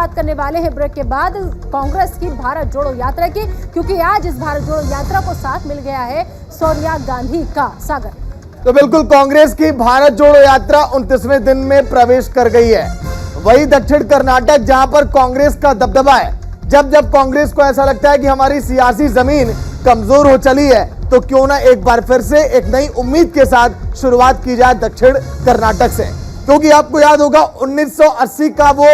बात करने वाले हैं ब्रेक के बाद कांग्रेस की भारत जोड़ो यात्रा की, क्योंकि आज इस भारत जोड़ो यात्रा को साथ मिल गया है सोनिया गांधी का। सागर तो बिल्कुल कांग्रेस की भारत जोड़ो यात्रा 29वें दिन में प्रवेश कर गई है। वही दक्षिण कर्नाटक जहां पर कांग्रेस का दबदबा है। जब जब कांग्रेस को ऐसा लगता है कि हमारी सियासी जमीन कमजोर हो चली है, तो क्यों ना एक बार फिर से एक नई उम्मीद के साथ शुरुआत की जाए दक्षिण कर्नाटक से। क्योंकि आपको याद होगा 1980 का वो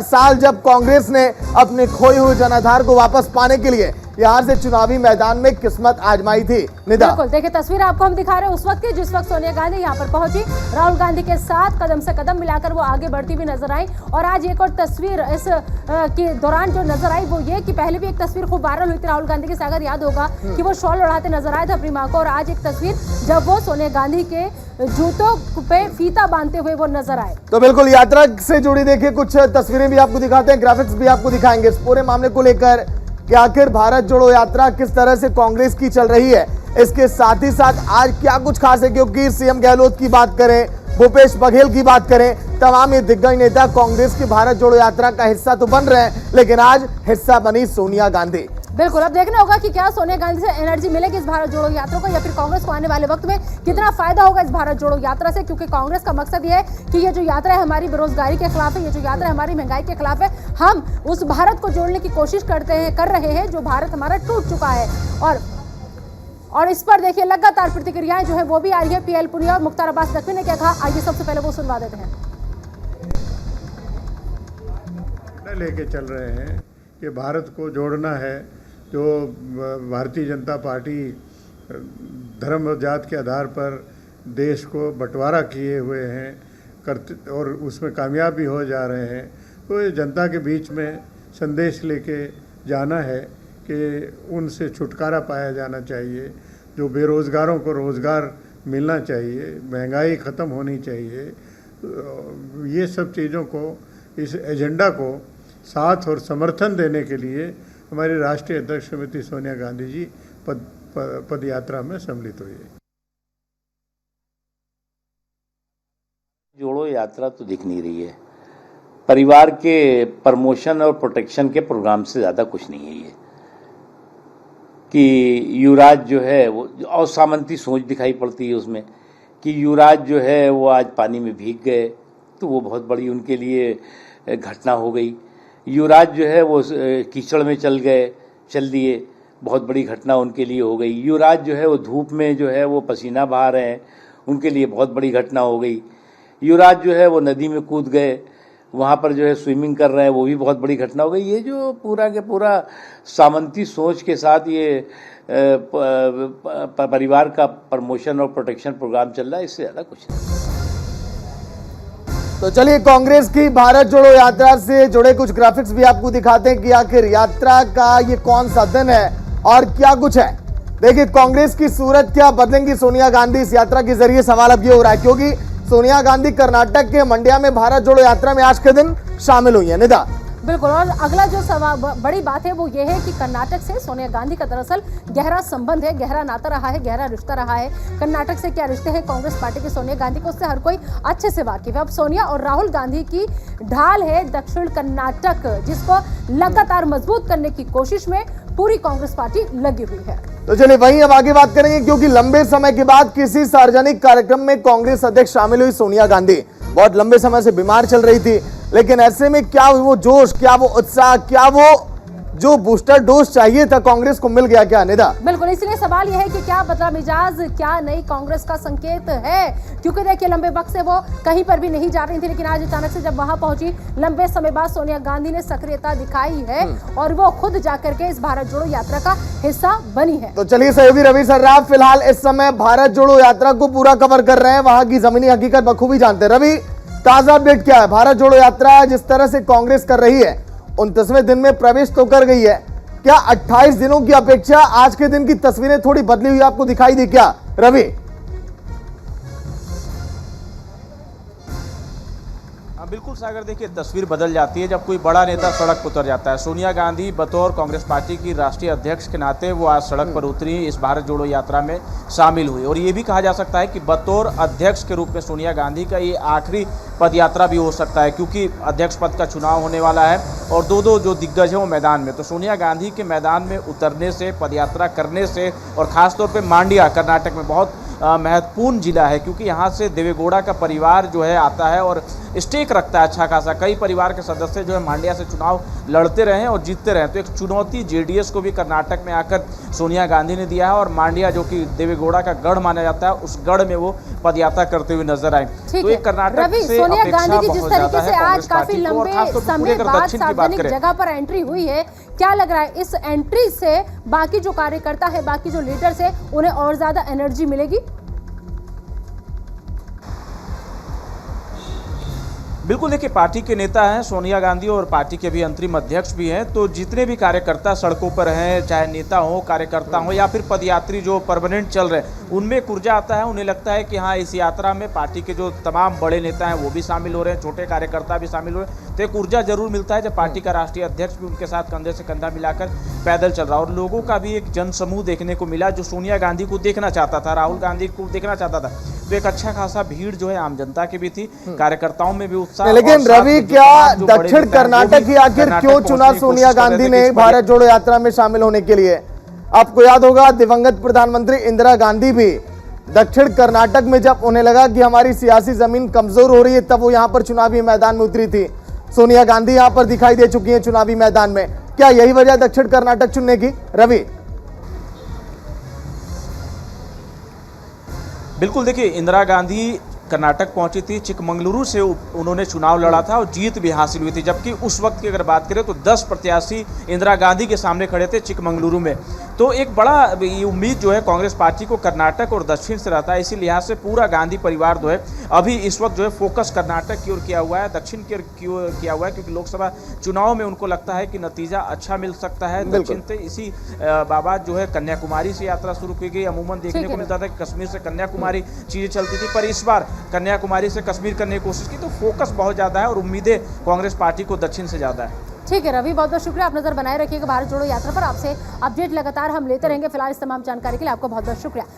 साल जब कांग्रेस ने अपने खोए हुए जनाधार को वापस पाने के लिए यहां से चुनावी मैदान में किस्मत आजमाई थी। निदा बिल्कुल, देखिए तस्वीर आपको हम दिखा रहे हैं उस वक्त की जिस वक्त सोनिया गांधी यहां पर पहुंची। राहुल गांधी के साथ कदम से कदम मिलाकर वो आगे बढ़ती भी नजर आई। और आज एक और तस्वीर इस के दौरान जो नजर आई वो ये कि पहले भी एक तस्वीर खूब वायरल हुई थी राहुल गांधी के साथ, अगर याद होगा कि वो शॉल उड़ाते नजर आए थे अपनी मां को। और आज एक तस्वीर जब वो सोनिया गांधी के जूतों पे फीता बांधते हुए वो नजर आए। तो बिल्कुल यात्रा से जुड़ी देखिए कुछ तस्वीरें भी आपको दिखाते हैं, ग्राफिक्स भी आपको दिखाएंगे इस पूरे मामले को लेकर कि आखिर भारत जोड़ो यात्रा किस तरह से कांग्रेस की चल रही है। इसके साथ ही साथ आज क्या कुछ खास है, क्योंकि सीएम गहलोत की बात करें, भूपेश बघेल की बात करें, तमाम ये दिग्गज नेता कांग्रेस की भारत जोड़ो यात्रा का हिस्सा तो बन रहे हैं, लेकिन आज हिस्सा बनी सोनिया गांधी। बिल्कुल, अब देखना होगा कि क्या सोनिया गांधी से एनर्जी मिलेगी इस भारत जोड़ो यात्रा को, या फिर कांग्रेस को आने वाले वक्त में कितना फायदा होगा इस भारत जोड़ो यात्रा से। क्योंकि कांग्रेस का मकसद ये है कि ये जो यात्रा है हमारी बेरोजगारी के खिलाफ है, ये जो यात्रा है हमारी महंगाई के खिलाफ है। हम उस भारत को जोड़ने की कोशिश कर रहे हैं जो भारत हमारा टूट चुका है। और इस पर देखिए लगातार प्रतिक्रियाएं जो है वो भी आ रही है। पीएल पुनिया और मुख्तार अब्बास नकवी ने क्या कहा, आइए सबसे पहले वो सुनवा देते हैं। लेके चल रहे हैं कि भारत को जोड़ना है। जो भारतीय जनता पार्टी धर्म और जात के आधार पर देश को बंटवारा किए हुए हैं करते और उसमें कामयाब भी हो जा रहे हैं, तो ये जनता के बीच में संदेश लेके जाना है कि उनसे छुटकारा पाया जाना चाहिए। जो बेरोज़गारों को रोज़गार मिलना चाहिए, महंगाई ख़त्म होनी चाहिए। ये सब चीज़ों को, इस एजेंडा को साथ और समर्थन देने के लिए हमारी राष्ट्रीय अध्यक्ष श्रीमती सोनिया गांधी जी पद यात्रा में सम्मिलित हुई है। जोड़ो यात्रा तो दिख नहीं रही है, परिवार के प्रमोशन और प्रोटेक्शन के प्रोग्राम से ज़्यादा कुछ नहीं है ये। कि युवराज जो है वो असामंती सोच दिखाई पड़ती है उसमें, कि युवराज जो है वो आज पानी में भीग गए, तो वो बहुत बड़ी उनके लिए घटना हो गई। युवराज जो है वो कीचड़ में चल दिए, बहुत बड़ी घटना उनके लिए हो गई। युवराज जो है वो धूप में जो है वो पसीना बहा रहे हैं, उनके लिए बहुत बड़ी घटना हो गई। युवराज जो है वो नदी में कूद गए, वहाँ पर जो है स्विमिंग कर रहे हैं, वो भी बहुत बड़ी घटना हो गई। ये जो पूरा के पूरा सामंती सोच के साथ ये परिवार का प्रमोशन और प्रोटेक्शन प्रोग्राम चल रहा है, इससे ज़्यादा कुछ नहीं। तो चलिए कांग्रेस की भारत जोड़ो यात्रा से जुड़े कुछ ग्राफिक्स भी आपको दिखाते हैं कि आखिर यात्रा का ये कौन सा दिन है और क्या कुछ है। देखिए कांग्रेस की सूरत क्या बदलेंगी सोनिया गांधी इस यात्रा के जरिए, सवाल अब ये हो रहा है, क्योंकि सोनिया गांधी कर्नाटक के मंड्या में भारत जोड़ो यात्रा में आज के दिन शामिल हुई है। निदा बिल्कुल, और अगला जो बड़ी बात है वो ये है कि कर्नाटक से सोनिया गांधी का दरअसल गहरा संबंध है, गहरा नाता रहा है, गहरा रिश्ता रहा है। कर्नाटक से क्या रिश्ते हैं कांग्रेस पार्टी के सोनिया गांधी को, उससे हर कोई अच्छे से वाकिफ है। अब सोनिया और राहुल गांधी की ढाल है दक्षिण कर्नाटक, जिसको लगातार मजबूत करने की कोशिश में पूरी कांग्रेस पार्टी लगी हुई है। तो चलिए वहीं अब आगे बात करेंगे, क्योंकि लंबे समय के बाद किसी सार्वजनिक कार्यक्रम में कांग्रेस अध्यक्ष शामिल हुई सोनिया गांधी। बहुत लंबे समय से बीमार चल रही थी, लेकिन ऐसे में क्या वो जोश, क्या वो उत्साह, क्या वो जो बूस्टर डोज चाहिए था कांग्रेस को मिल गया क्या निदा? बिल्कुल, इसलिए सवाल यह है कि क्या बदला मिजाज, क्या नई कांग्रेस का संकेत है। क्योंकि देखिए लंबे वक्त से वो कहीं पर भी नहीं जा रही थी, लेकिन आज अचानक से जब वहां पहुंची, लंबे समय बाद सोनिया गांधी ने सक्रियता दिखाई है और वो खुद जाकर के इस भारत जोड़ो यात्रा का हिस्सा बनी है। तो चलिए सहयोगी रवि सर्राफ फिलहाल इस समय भारत जोड़ो यात्रा को पूरा कवर कर रहे हैं, वहां की जमीनी हकीकत बखूबी जानते हैं। रवि, ताजा अपडेट क्या है? भारत जोड़ो यात्रा जिस तरह से कांग्रेस कर रही है 29वें दिन में प्रवेश तो कर गई है, क्या 28 दिनों की अपेक्षा आज के दिन की तस्वीरें थोड़ी बदली हुई आपको दिखाई दी क्या रवि? बिल्कुल सागर, देखिए तस्वीर बदल जाती है जब कोई बड़ा नेता सड़क पर उतर जाता है। सोनिया गांधी बतौर कांग्रेस पार्टी की राष्ट्रीय अध्यक्ष के नाते वो आज सड़क पर उतरी, इस भारत जोड़ो यात्रा में शामिल हुई। और ये भी कहा जा सकता है कि बतौर अध्यक्ष के रूप में सोनिया गांधी का ये आखिरी पद यात्रा भी हो सकता है, क्योंकि अध्यक्ष पद का चुनाव होने वाला है और दो जो दिग्गज हैं वो मैदान में। तो सोनिया गांधी के मैदान में उतरने से, पदयात्रा करने से, और खासतौर पर मांड्या कर्नाटक में बहुत महत्वपूर्ण जिला है, क्योंकि यहाँ से देवेगौड़ा का परिवार जो है आता है और स्टेक रखता है अच्छा खासा। कई परिवार के सदस्य जो है मांड्या से चुनाव लड़ते रहे और जीतते रहे। तो एक चुनौती जेडीएस को भी कर्नाटक में आकर सोनिया गांधी ने दिया है और मांड्या जो कि देवेगौड़ा का गढ़ माना जाता है, उस गढ़ में वो पदयात्रा करते हुए नजर आए। तो एक कर्नाटक से सोनिया अपेक्षा गांधी की जिस बहुत तरीके ज्यादा से है आज कांग्रेस काफी पार्टी को। और लंबे खासतौर पर समय पूरे अगर बाद दक्षिण की बात सार्वजनिक करें, जगह पर एंट्री हुई है, क्या लग रहा है इस एंट्री से बाकी जो कार्यकर्ता है, बाकी जो लीडर्स है, उन्हें और ज्यादा एनर्जी मिलेगी? बिल्कुल, देखिए पार्टी के नेता हैं सोनिया गांधी और पार्टी के भी अंतरिम अध्यक्ष भी हैं। तो जितने भी कार्यकर्ता सड़कों पर हैं, चाहे नेता हो, कार्यकर्ता हो या फिर पदयात्री जो परमानेंट चल रहे हैं, उनमें एक ऊर्जा आता है। उन्हें लगता है कि हाँ, इस यात्रा में पार्टी के जो तमाम बड़े नेता हैं वो भी शामिल हो रहे हैं, छोटे कार्यकर्ता भी शामिल हो रहे हैं। तो एक ऊर्जा जरूर मिलता है जब पार्टी का राष्ट्रीय अध्यक्ष भी उनके साथ कंधे से कंधा मिलाकर पैदल चल रहा। और लोगों का भी एक जनसमूह देखने को मिला जो सोनिया गांधी को देखना चाहता था, राहुल गांधी को देखना चाहता था। तो एक अच्छा खासा भीड़ जो है आम जनता की भी थी, कार्यकर्ताओं में भी उत्साह। लेकिन रवि, क्या दक्षिण कर्नाटक ही आखिर क्यों चुना सोनिया गांधी ने भारत जोड़ो यात्रा में शामिल होने के लिए? आपको याद होगा दिवंगत प्रधानमंत्री इंदिरा गांधी भी दक्षिण कर्नाटक में जब उन्हें लगा कि हमारी सियासी जमीन कमजोर हो रही है, तब वो यहां पर चुनावी मैदान में उतरी थी। सोनिया गांधी यहां पर दिखाई दे चुकी है चुनावी मैदान में। क्या यही वजह दक्षिण कर्नाटक चुनने की, रवि? बिल्कुल, देखिए इंदिरा गांधी कर्नाटक पहुंची थी, चिकमंगलुरु से उन्होंने चुनाव लड़ा था और जीत भी हासिल हुई थी। जबकि उस वक्त की अगर बात करें तो 10 प्रत्याशी इंदिरा गांधी के सामने खड़े थे चिकमंगलुरु में। तो एक बड़ा उम्मीद जो है कांग्रेस पार्टी को कर्नाटक और दक्षिण से रहता है। इसी लिहाज से पूरा गांधी परिवार जो है अभी इस वक्त जो है फोकस कर्नाटक की ओर किया हुआ है, दक्षिण की ओर किया हुआ है, क्योंकि लोकसभा चुनाव में उनको लगता है कि नतीजा अच्छा मिल सकता है दक्षिण से। इसी बाबत जो है कन्याकुमारी से यात्रा शुरू की गई। अमूमन देखने को मिलता था कि कश्मीर से कन्याकुमारी चीजें चलती थी, पर इस बार कन्याकुमारी से कश्मीर करने की कोशिश की। तो फोकस बहुत ज्यादा है और उम्मीदें कांग्रेस पार्टी को दक्षिण से ज्यादा है। ठीक है रवि, बहुत बहुत शुक्रिया। आप नजर बनाए रखिएगा भारत जोड़ो यात्रा पर। आपसे अपडेट लगातार हम लेते रहेंगे। फिलहाल इस तमाम जानकारी के लिए आपको बहुत बहुत शुक्रिया।